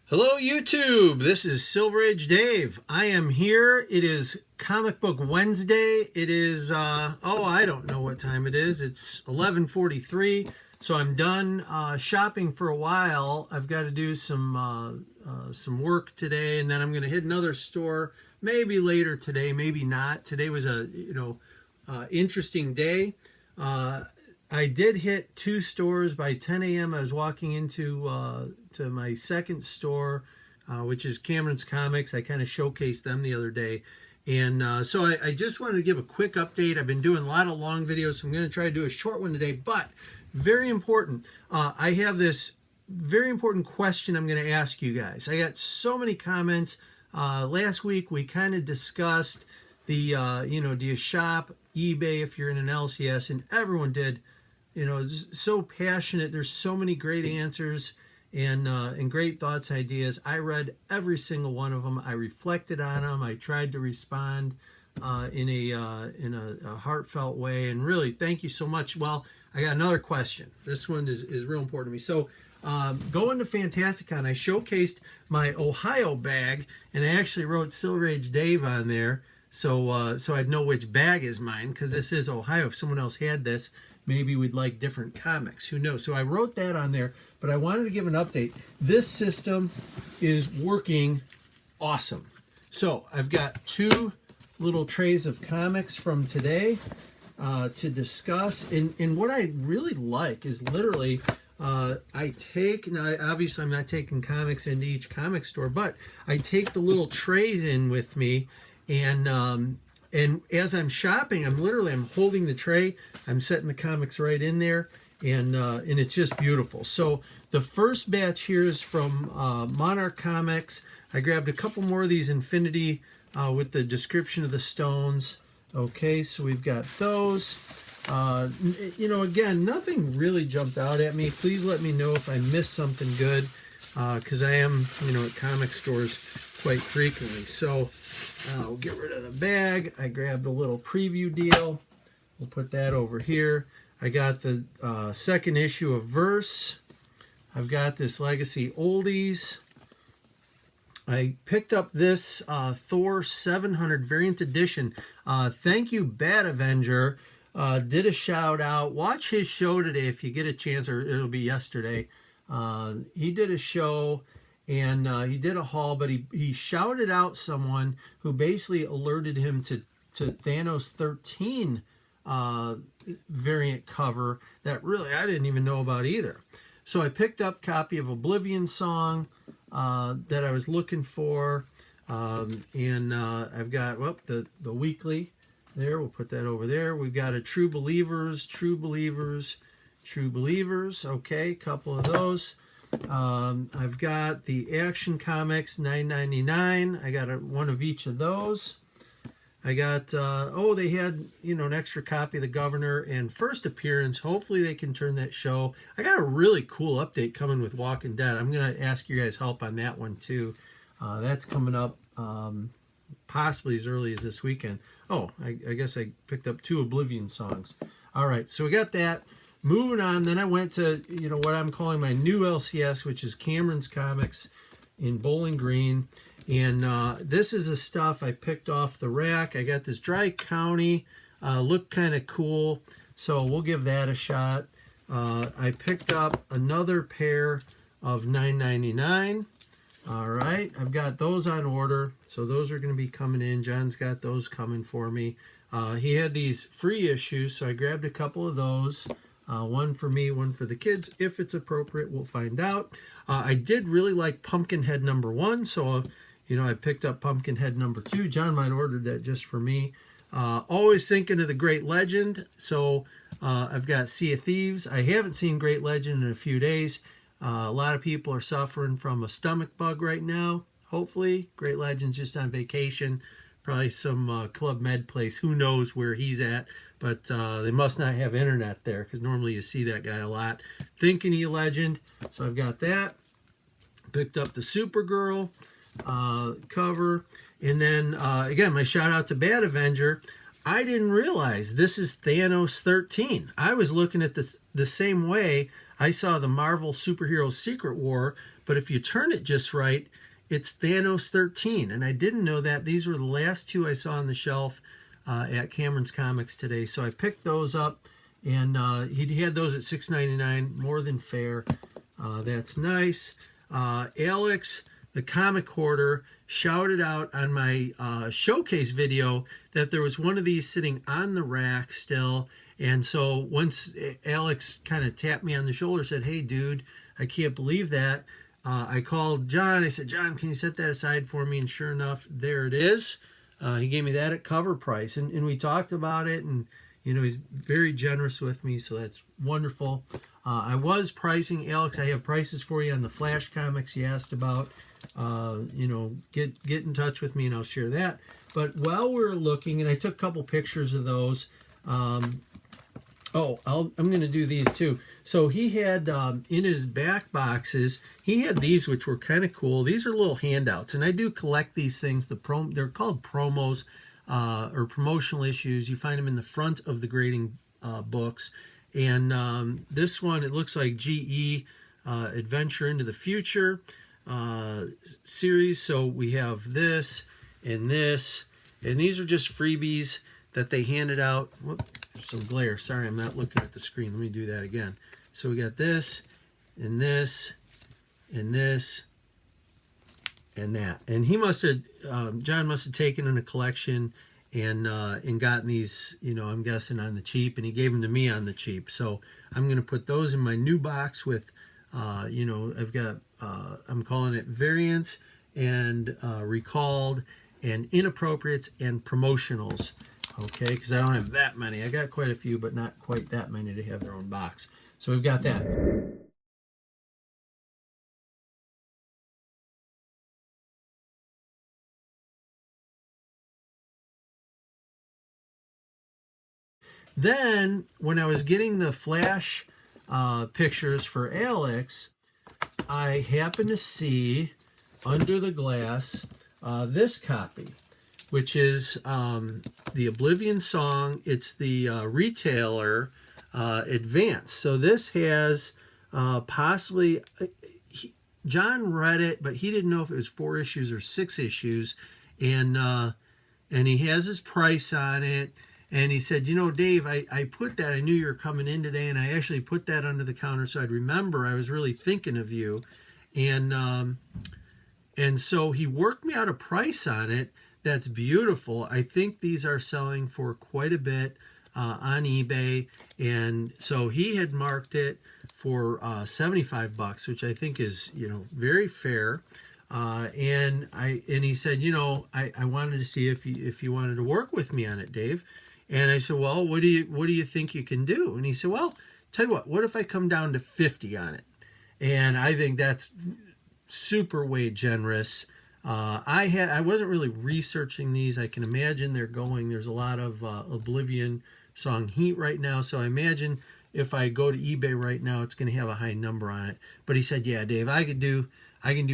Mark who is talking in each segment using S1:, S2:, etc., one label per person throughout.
S1: Hello YouTube, this is Silver Age Dave. I am here. It is Comic Book Wednesday. It is, I don't know what time it is. It's 11:43, so I'm done shopping for a while. I've got to do some work today, and then I'm going to hit another store, maybe later today, maybe not. Today was a, interesting day. I did hit two stores by 10 a.m. I was walking into to my second store, which is Cameron's Comics. I kind of showcased them the other day. And so I just wanted to give a quick update. I've been doing a lot of long videos, so I'm going to try to do a short one today. But very important, I have this very important question I'm going to ask you guys. I got so many comments. Last week we kind of discussed the, do you shop eBay if you're in an LCS? And everyone did. Just so passionate. There's so many great answers and great thoughts, ideas. I read every single one of them. I reflected on them. I tried to respond in a heartfelt way. And really, thank you so much. Well, I got another question. This one is real important to me. So, going to Fantasticon, I showcased my Ohio bag, and I actually wrote Silver Age Dave on there, so I'd know which bag is mine, because this is Ohio. If someone else had this, maybe we'd like different comics. Who knows? So I wrote that on there, but I wanted to give an update. This system is working awesome. So I've got two little trays of comics from today to discuss. And what I really like is literally I take, now obviously I'm not taking comics into each comic store, but I take the little trays in with me, and as I'm shopping, I'm holding the tray, I'm setting the comics right in there, and it's just beautiful. So the first batch here is from Monarch Comics. I grabbed a couple more of these Infinity with the description of the stones. Okay, so we've got those. Again, nothing really jumped out at me. Please let me know if I missed something good, because I am, at comic stores quite frequently. So we'll get rid of the bag. I grabbed a little preview deal. We'll put that over here. I got the second issue of Verse. I've got this Legacy Oldies. I picked up this Thor 700 variant edition. Thank you, Bad Avenger. Did a shout out. Watch his show today if you get a chance, or it'll be yesterday. He did a show, and he did a haul, but he shouted out someone who basically alerted him to Thanos 13 variant cover that really I didn't even know about either. So I picked up a copy of Oblivion Song that I was looking for, and I've got the weekly there. We'll put that over there. We've got a True Believers. Okay, a couple of those. I've got the Action Comics $9.99. I got one of each of those. I got, they had, an extra copy of The Governor and First Appearance. Hopefully they can turn that show. I got a really cool update coming with Walking Dead. I'm going to ask you guys help on that one too. That's coming up possibly as early as this weekend. Oh, I guess I picked up 2 Oblivion songs. All right, so we got that. Moving on, then I went to, what I'm calling my new LCS, which is Cameron's Comics in Bowling Green. And this is the stuff I picked off the rack. I got this Dry County, looked kind of cool, so we'll give that a shot. I picked up another pair of $9.99. All right, I've got those on order, so those are going to be coming in. John's got those coming for me. He had these free issues, so I grabbed a couple of those. One for me, one for the kids. If it's appropriate, we'll find out. I did really like Pumpkinhead #1, so I picked up Pumpkinhead #2. John might have ordered that just for me. Always thinking of the Great Legend, so I've got Sea of Thieves. I haven't seen Great Legend in a few days. A lot of people are suffering from a stomach bug right now. Hopefully, Great Legend's just on vacation. Probably some Club Med place. Who knows where he's at. But they must not have internet there, because normally you see that guy a lot. Thinking he Legend. So I've got that. Picked up the Supergirl cover. And then, again, my shout out to Bad Avenger. I didn't realize this is Thanos 13. I was looking at this the same way. I saw the Marvel Superhero Secret War, but if you turn it just right, it's Thanos 13. And I didn't know that. These were the last two I saw on the shelf at Cameron's Comics today. So I picked those up, and he had those at $6.99, more than fair. That's nice. Alex, the comic hoarder, shouted out on my showcase video that there was one of these sitting on the rack still. And so once Alex kind of tapped me on the shoulder, said, "Hey, dude, I can't believe that." I called John. I said, "John, can you set that aside for me?" And sure enough, there it is. He gave me that at cover price. And we talked about it. And, you know, he's very generous with me. So that's wonderful. I was pricing, Alex, I have prices for you on the Flash comics you asked about. You know, get in touch with me and I'll share that. But while we're looking, and I took a couple pictures of those. I'm going to do these too. So he had in his back boxes, he had these which were kind of cool. These are little handouts, and I do collect these things. They're called promos or promotional issues. You find them in the front of the grading books. And this one, it looks like GE Adventure into the Future series. So we have this, and these are just freebies that they handed out. Whoop, some glare. Sorry, I'm not looking at the screen. Let me do that again. So we got this, and this, and this, and that. And he must have, John must have taken in a collection and gotten these, you know, I'm guessing on the cheap, and he gave them to me on the cheap. So I'm going to put those in my new box with, you know, I've got, I'm calling it variants and recalled and inappropriates and promotionals. Okay, because I don't have that many. I got quite a few, but not quite that many to have their own box. So we've got that. Then, when I was getting the Flash pictures for Alex, I happened to see under the glass this copy, which is the Oblivion Song. It's the retailer advance. So this has possibly, John read it, but he didn't know if it was 4 issues or 6 issues. And he has his price on it. And he said, "You know, Dave, I put that, I knew you were coming in today, and I actually put that under the counter so I'd remember. I was really thinking of you." And so he worked me out a price on it. That's beautiful. I think these are selling for quite a bit on eBay. And so he had marked it for $75, which I think is, you know, very fair. And he said, "You know, I wanted to see if you wanted to work with me on it, Dave." And I said, "Well, what do you think you can do?" And he said, "Well, tell you what if I come down to 50 on it?" And I think that's super way generous. I wasn't really researching these. I can imagine there's a lot of Oblivion Song heat right now. So I imagine if I go to eBay right now, it's going to have a high number on it. But he said, "Yeah, Dave, I can do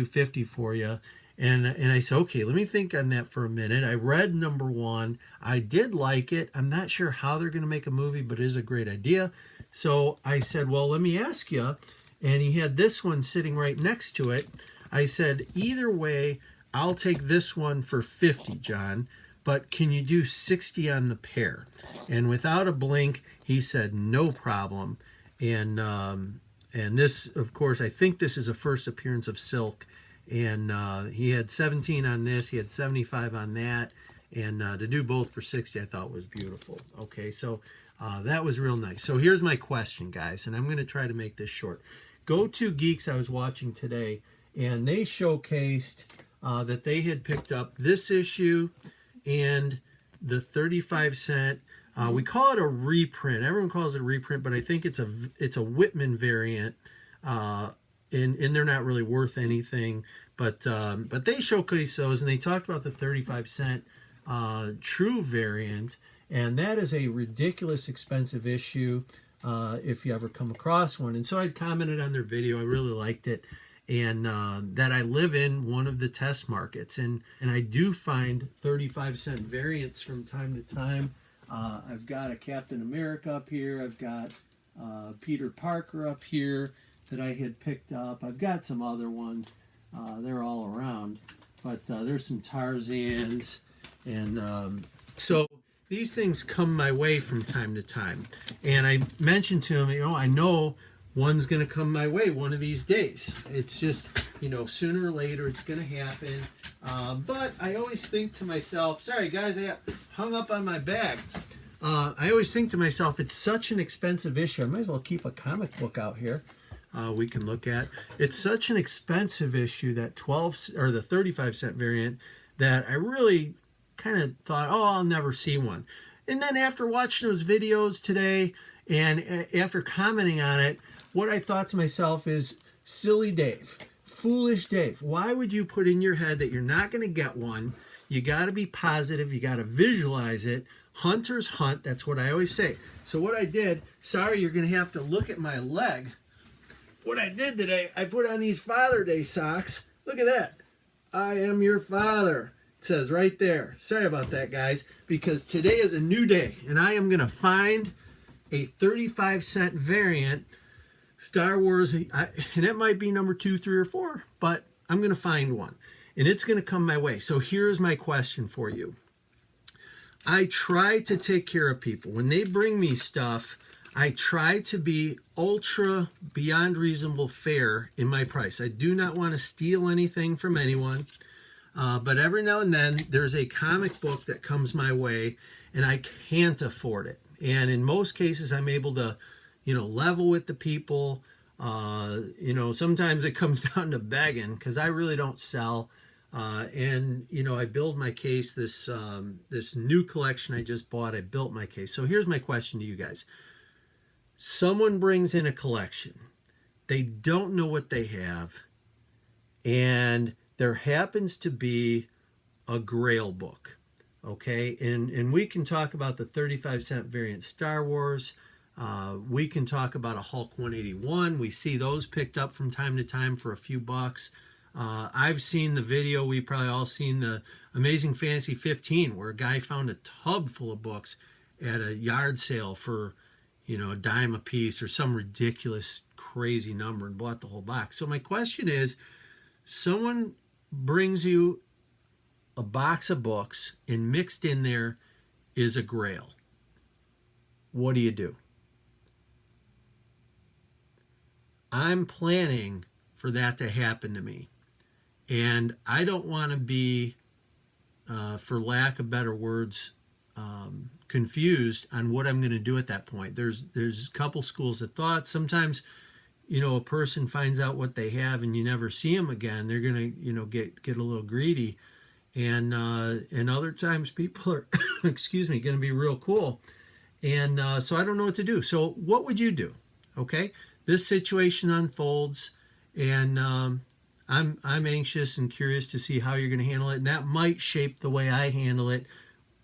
S1: 50 for you." And I said, "Okay, let me think on that for a minute." I read number 1. I did like it. I'm not sure how they're going to make a movie, but it is a great idea. So I said, "Well, let me ask you." And he had this one sitting right next to it. I said, "Either way, I'll take this one for 50, John, but can you do 60 on the pair?" And without a blink, he said, "No problem." And this, of course, I think this is a first appearance of Silk. And he had 17 on this. He had 75 on that. And to do both for 60, I thought was beautiful. Okay, so that was real nice. So here's my question, guys, and I'm going to try to make this short. Go To Geeks I was watching today, and they showcased that they had picked up this issue and the 35-cent. We call it a reprint. Everyone calls it a reprint, but I think it's a Whitman variant. And they're not really worth anything, but they showcase those, and they talked about the 35-cent true variant, and that is a ridiculous expensive issue if you ever come across one. And so I commented on their video. I really liked it, and that I live in one of the test markets, and I do find 35-cent variants from time to time. I've got a Captain America up here. I've got Peter Parker up here. that I had picked up. I've got some other ones. They're all around. But there's some Tarzans. And so these things come my way from time to time. And I mentioned to him, I know one's going to come my way one of these days. It's just, sooner or later it's going to happen. But I always think to myself, sorry guys, I got hung up on my bag. I always think to myself, it's such an expensive issue. I might as well keep a comic book out here we can look at. It's such an expensive issue, that 12 or the 35-cent variant, that I really kind of thought, oh, I'll never see one. And then after watching those videos today and after commenting on it, what I thought to myself is, silly Dave, foolish Dave, why would you put in your head that you're not going to get one? You got to be positive. You got to visualize it. Hunters hunt. That's what I always say. So what I did, sorry, you're going to have to look at my leg. What I did today, I put on these Father Day socks. Look at that. I am your father. It says right there. Sorry about that, guys, because today is a new day, and I am going to find a 35-cent variant Star Wars, and it might be number 2, 3, or 4, but I'm going to find one, and it's going to come my way. So here's my question for you. I try to take care of people. When they bring me stuff, I try to be ultra beyond reasonable fair in my price. I do not want to steal anything from anyone, but every now and then there's a comic book that comes my way, and I can't afford it. And in most cases, I'm able to level with the people. Sometimes it comes down to begging because I really don't sell. And I build my case, this new collection I just bought, I built my case. So here's my question to you guys. Someone brings in a collection. They don't know what they have. And there happens to be a Grail book. Okay. And we can talk about the 35-cent variant Star Wars. We can talk about a Hulk 181. We see those picked up from time to time for a few bucks. I've seen the video. We probably all seen the Amazing Fantasy 15, where a guy found a tub full of books at a yard sale for, a dime a piece or some ridiculous, crazy number, and bought the whole box. So my question is, someone brings you a box of books, and mixed in there is a Grail. What do? I'm planning for that to happen to me. And I don't want to be, for lack of better words, confused on what I'm going to do at that point. There's a couple schools of thought. Sometimes, a person finds out what they have and you never see them again. They're going to, get a little greedy. And other times people are, going to be real cool. And so I don't know what to do. So what would you do? Okay, this situation unfolds, and I'm anxious and curious to see how you're going to handle it, and that might shape the way I handle it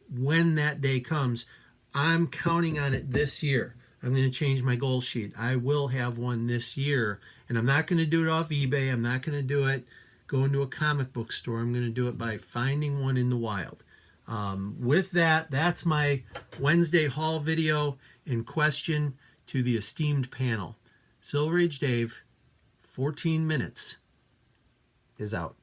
S1: when that day comes. I'm counting on it this year. I'm going to change my goal sheet. I will have one this year, and I'm not going to do it off eBay. I'm not going to do it going to a comic book store. I'm going to do it by finding one in the wild. With that, that's my Wednesday haul video and question to the esteemed panel. Silver Age Dave, 14 minutes, is out.